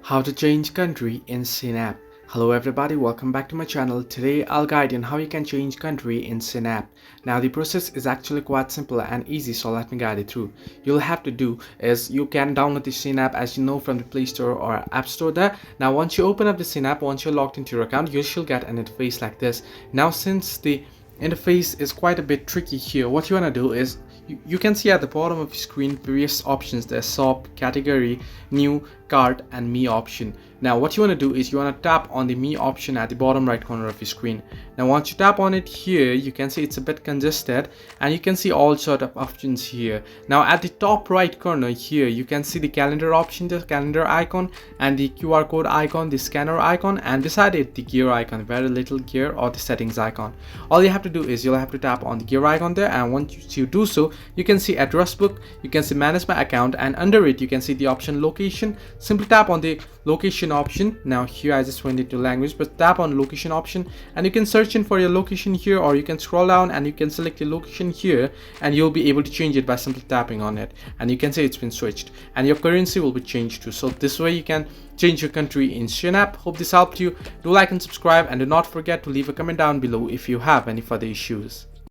How to change country in Shein app. Hello everybody, welcome back to my channel. Today I'll guide you on how you can change country in Shein app. Now the process is actually quite simple and easy, so let me guide you through. You'll have to do is you can download the Shein app, as you know, from the Play Store or App Store there. Now once you open up the Shein app, once you're logged into your account, you should get an interface like this. Now since the interface is quite a bit tricky here, what you want to do is you can see at the bottom of the screen various options. There's shop, category, new, cart and me option. Now what you want to do is you want to tap on the me option at the bottom right corner of your screen. Now once you tap on it here, you can see it's a bit congested and you can see all sort of options here. Now at the top right corner here, you can see the calendar option, the calendar icon, and the QR code icon, the scanner icon, and beside it the gear icon, very little gear, or the settings icon. All you have to do is you'll have to tap on the gear icon there, and once you do so, you can see address book, you can see manage my account, and under it you can see the option location. Simply tap on the location option. Now here I just went into language, but tap on location option and you can search in for your location here, or you can scroll down and you can select your location here, and you'll be able to change it by simply tapping on it, and you can say it's been switched and your currency will be changed too. So this way you can change your country in Shein app. Hope this helped you. Do like and subscribe, and do not forget to leave a comment down below if you have any further issues.